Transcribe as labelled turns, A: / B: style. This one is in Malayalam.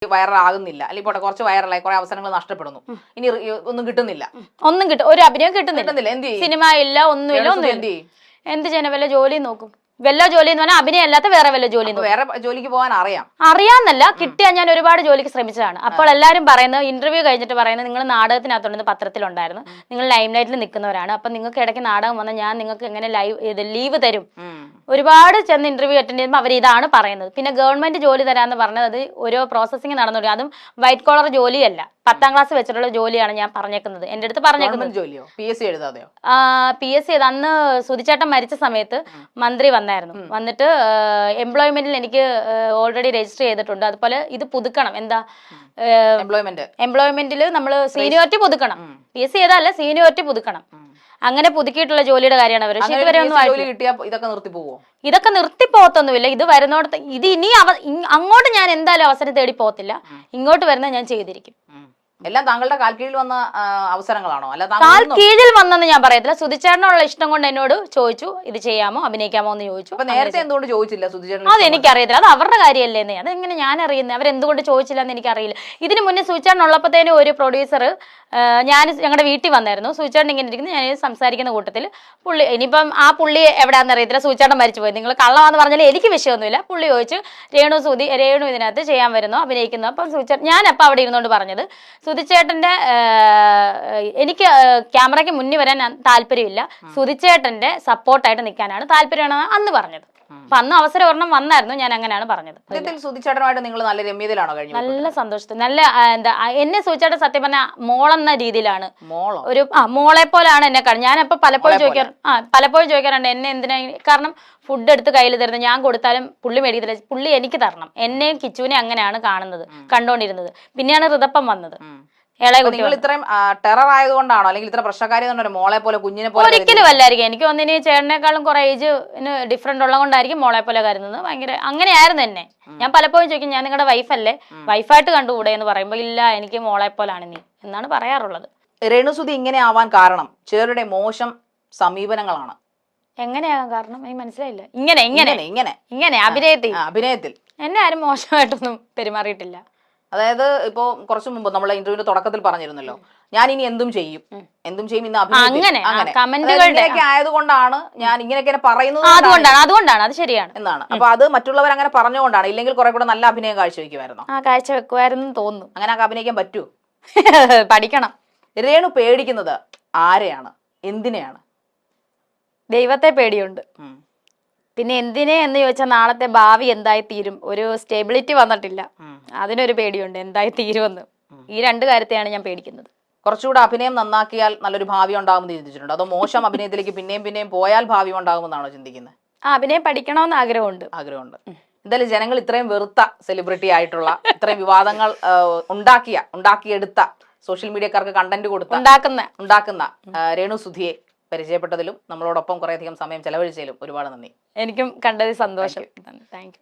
A: വൈറലാകുന്നില്ല, അല്ലെങ്കിൽ പോട്ടെ കുറച്ച് വൈറലായി കുറെ അവസരങ്ങൾ നഷ്ടപ്പെടുന്നു, ഇനി ഒന്നും കിട്ടുന്നില്ല,
B: ഒരു അഭിനയം കിട്ടുന്നില്ല, സിനിമ ഇല്ല, ഒന്നുമില്ല, എന്ത് ചെയ്യണം? വല്ല ജോലി നോക്കും. വല്ല ജോലി എന്ന് പറഞ്ഞാൽ അഭിനയം അല്ലാത്ത വേറെ വല്ല ജോലി,
A: വേറെ ജോലിക്ക് പോകാൻ
B: അറിയാന്നല്ല, കിട്ടിയാൽ ഞാൻ ഒരുപാട് ജോലിക്ക് ശ്രമിച്ചതാണ്. അപ്പോൾ എല്ലാവരും പറയുന്നത്, ഇന്റർവ്യൂ കഴിഞ്ഞിട്ട് പറയുന്നത്, നിങ്ങൾ നാടകത്തിനകത്തുണ്ടെന്ന് പത്രത്തിലുണ്ടായിരുന്നു, നിങ്ങൾ ലൈം ലൈറ്റിൽ നിൽക്കുന്നവരാണ്, അപ്പൊ നിങ്ങൾക്ക് ഇടയ്ക്ക് നാടകം വന്നാൽ ഞാൻ നിങ്ങൾക്ക് എങ്ങനെ ലീവ് തരും? ഒരുപാട് ചെന്ന് ഇന്റർവ്യൂ അറ്റൻഡ് ചെയ്യുമ്പോൾ അവർ ഇതാണ് പറയുന്നത്. പിന്നെ ഗവൺമെന്റ് ജോലി തരാമെന്ന് പറഞ്ഞത് അത് ഓരോ പ്രോസസ്സിംഗ് നടന്നുകൊണ്ടിരിക്കും. അതും വൈറ്റ് കോളർ ജോലിയല്ല, 10ാം ക്ലാസ് വെച്ചിട്ടുള്ള ജോലിയാണ് ഞാൻ പറഞ്ഞേക്കുന്നത്. എന്റെ അടുത്ത് പറഞ്ഞേക്കുന്നത് PSC ചെയ്ത് അന്ന് സുധിച്ചേട്ടൻ മരിച്ച സമയത്ത് മന്ത്രി വന്നിട്ട് എംപ്ലോയ്മെന്റിൽ എനിക്ക് ഓൾറെഡി രജിസ്റ്റർ ചെയ്തിട്ടുണ്ട്, അതുപോലെ ഇത് പുതുക്കണം, എന്താ എംപ്ലോയ്മെന്റിൽ നമ്മൾ സീനിയോറിറ്റി പുതുക്കണം, PSC ചെയ്തല്ല സീനിയോറിറ്റി പുതുക്കണം, അങ്ങനെ പുതുക്കിയിട്ടുള്ള ജോലിയുടെ കാര്യമാണ് അവർ. പക്ഷെ ഇതുവരെ ഒന്നും ഇതൊക്കെ നിർത്തിപ്പോത്തൊന്നുമില്ല. ഇത് വരുന്നോടത്ത് ഇത് ഇനി അങ്ങോട്ട് ഞാൻ എന്തായാലും അവസരം തേടി പോകത്തില്ല, ഇങ്ങോട്ട് വരുന്ന ഞാൻ ചെയ്തിരിക്കും.
A: എല്ലാം താങ്കളുടെ കാൽ കീഴിൽ വന്ന അവസരങ്ങളാണോ? അല്ല
B: കാൽ കീഴിൽ വന്നെന്ന് ഞാൻ പറയത്തില്ല. സുധിച്ചേട്ടനുള്ള ഇഷ്ടം കൊണ്ട് എന്നോട് ചോദിച്ചു, ഇത് ചെയ്യാമോ അഭിനയിക്കാമോ എന്ന് ചോദിച്ചു.
A: നേരത്തെ എന്തുകൊണ്ട് ചോദിച്ചില്ല സുധിച്ചേട്ടൻ?
B: അത് എനിക്കറിയത്തില്ല, അത് അവരുടെ കാര്യമല്ലേ. അതെങ്ങനെ ഞാൻ അറിയുന്നത്? അവരെന്തുകൊണ്ട് ചോദിച്ചില്ല എന്ന് എനിക്കറിയില്ല. ഇതിന് മുന്നേ സുധിച്ചേട്ടൻ ഉള്ളപ്പോഴത്തേനും ഒരു പ്രൊഡ്യൂസർ ഞങ്ങളുടെ വീട്ടിൽ വന്നായിരുന്നു. സുധിച്ചേട്ടൻ ഇങ്ങനെ ഇരിക്കുന്നു, ഞാൻ സംസാരിക്കുന്ന കൂട്ടത്തിൽ പുള്ളി, ഇനിയിപ്പം ആ പുള്ളി എവിടെയാണെന്ന് അറിയത്തില്ല, സുധിച്ചേട്ടൻ മരിച്ചു പോയി, നിങ്ങൾ കള്ളമാന്ന് പറഞ്ഞാൽ എനിക്ക് വിഷയമൊന്നുമില്ല. പുള്ളി ചോദിച്ചു, രേണു ഇതിനകത്ത് ചെയ്യാൻ വരുന്നോ, അഭിനയിക്കുന്നു? അപ്പം സുധിച്ചേട്ടൻ, ഞാനപ്പം അവിടെ ഇരുന്നുകൊണ്ട് പറഞ്ഞത്, സുധിച്ചേട്ടന്റെ എനിക്ക് ക്യാമറയ്ക്ക് മുന്നിൽ വരാൻ താല്പര്യമില്ല, സുധിച്ചേട്ടന്റെ സപ്പോർട്ടായിട്ട് നിൽക്കാനാണ് താല്പര്യമാണ് അന്ന് പറഞ്ഞത്. അപ്പൊ അന്ന് അവസരം ഒരെണ്ണം വന്നായിരുന്നു, ഞാൻ അങ്ങനെയാണ് പറഞ്ഞത്.
A: സുധിച്ചേട്ടനുമായിട്ട് നിങ്ങൾ നല്ല രമ്യതയിലാണോ കഴിഞ്ഞത്?
B: നല്ല സന്തോഷത്തിൽ, നല്ല എന്താ, എന്നെ സുധിച്ചേട്ടൻ സത്യം പറഞ്ഞ മോളെന്ന രീതിയിലാണ്, ഒരു മോളെ പോലാണ് എന്നെ കാണും. ഞാനപ്പോ പലപ്പോഴും ചോദിക്കാറുണ്ട് എന്നെ എന്തിനാ, കാരണം ഫുഡ് എടുത്ത് കയ്യിൽ തരുന്നത് ഞാൻ കൊടുത്താലും പുള്ളി മേടിക്കത്തില്ല, പുള്ളി എനിക്ക് തരണം. എന്നെയും കിച്ചുവിനെ അങ്ങനെയാണ് കണ്ടോണ്ടിരുന്നത്. പിന്നെയാണ് ഋതപ്പം വന്നത്.
A: നിങ്ങൾ ഇത്രയും ടെറർ ആയതുകൊണ്ടാണോ, അല്ലെങ്കിൽ ഇത്ര പ്രശ്നക്കാരി മോളെ പോലെ കുഞ്ഞിനെ പോലെ?
B: ഒരിക്കലും അല്ലായിരിക്കും. എനിക്ക് വന്നിന് ചേട്ടനേക്കാളും കുറെ ഏജ് ഡിഫറൻറ്റ് ഉള്ളതുകൊണ്ടായിരിക്കും മോളെ പോലെ കരുതുന്നത്. ഭയങ്കര അങ്ങനെയായിരുന്നു എന്നെ. ഞാൻ പലപ്പോഴും ചോദിക്കും, ഞാൻ നിങ്ങളുടെ വൈഫല്ലേ, വൈഫായിട്ട് കണ്ടുകൂടെ എന്ന് പറയുമ്പോൾ, ഇല്ല എനിക്ക് മോളെ പോലാണ് നീ എന്നാണ് പറയാറുള്ളത്.
A: രേണുസുധി ഇങ്ങനെ ആവാൻ കാരണം ചിലരുടെ മോശം സമീപനങ്ങളാണ്.
B: എങ്ങനെയാകാൻ കാരണം എനിക്ക് മനസ്സിലായില്ല. ഇങ്ങനെ അഭിനയത്തിൽ എന്നെ ആരും മോശമായിട്ടൊന്നും പെരുമാറിയിട്ടില്ല.
A: അതായത് ഇപ്പോ കുറച്ചു മുമ്പ് നമ്മളെ ഇന്റർവ്യൂവിന്റെ തുടക്കത്തിൽ പറഞ്ഞിരുന്നല്ലോ, ഞാൻ ഇനി എന്തും ചെയ്യും ഇന്ന് അഭിനയിക്കാൻ ആയതുകൊണ്ടാണ് ഞാൻ ഇങ്ങനെയൊക്കെ പറയുന്നത്,
B: അതുകൊണ്ടാണ് അത് ശരിയാണ്
A: എന്നാണ്. അപ്പൊ അത് മറ്റുള്ളവർ അങ്ങനെ പറഞ്ഞുകൊണ്ടാണ്, ഇല്ലെങ്കിൽ കുറെ കൂടെ നല്ല അഭിനയം കാഴ്ചവെക്കുമായിരുന്നു.
B: കാഴ്ചവെക്കുമായിരുന്നു തോന്നുന്നു.
A: അങ്ങനെ അഭിനയിക്കാൻ പറ്റൂ?
B: പഠിക്കണം.
A: രേണു പേടിക്കുന്നത് ആരെയാണ്, എന്തിനെയാണ്?
B: ദൈവത്തെ പേടിയുണ്ട്. പിന്നെ എന്തിനെ എന്ന് ചോദിച്ചാൽ നാളത്തെ ഭാവി എന്തായി തീരും, ഒരു സ്റ്റെബിലിറ്റി വന്നിട്ടില്ല, അതിനൊരു പേടിയുണ്ട്, എന്തായി തീരുമെന്ന്. ഈ രണ്ട് കാര്യത്തെയാണ് ഞാൻ പേടിക്കുന്നത്.
A: കുറച്ചുകൂടെ അഭിനയം നന്നാക്കിയാൽ നല്ലൊരു ഭാവി ഉണ്ടാകുമെന്ന് ചിന്തിച്ചിട്ടുണ്ടോ? അതോ മോശം അഭിനയത്തിലേക്ക് പിന്നെയും പോയാൽ ഭാവി ഉണ്ടാകുമെന്നാണോ ചിന്തിക്കുന്നത്?
B: അഭിനയം പഠിക്കണമെന്ന് ആഗ്രഹമുണ്ട്.
A: എന്തായാലും ജനങ്ങൾ ഇത്രയും വെറുത്ത സെലിബ്രിറ്റി ആയിട്ടുള്ള, ഇത്രയും വിവാദങ്ങൾ ഉണ്ടാക്കിയെടുത്ത, സോഷ്യൽ മീഡിയക്കാർക്ക് കണ്ടന്റ് ഉണ്ടാക്കുന്ന രേണുസുധിയെ പരിചയപ്പെട്ടതിലും നമ്മളോടൊപ്പം കുറേയധികം സമയം ചെലവഴിച്ചതിലും ഒരുപാട് നന്ദി.
B: എനിക്കും കണ്ടതിൽ സന്തോഷം. Thank you.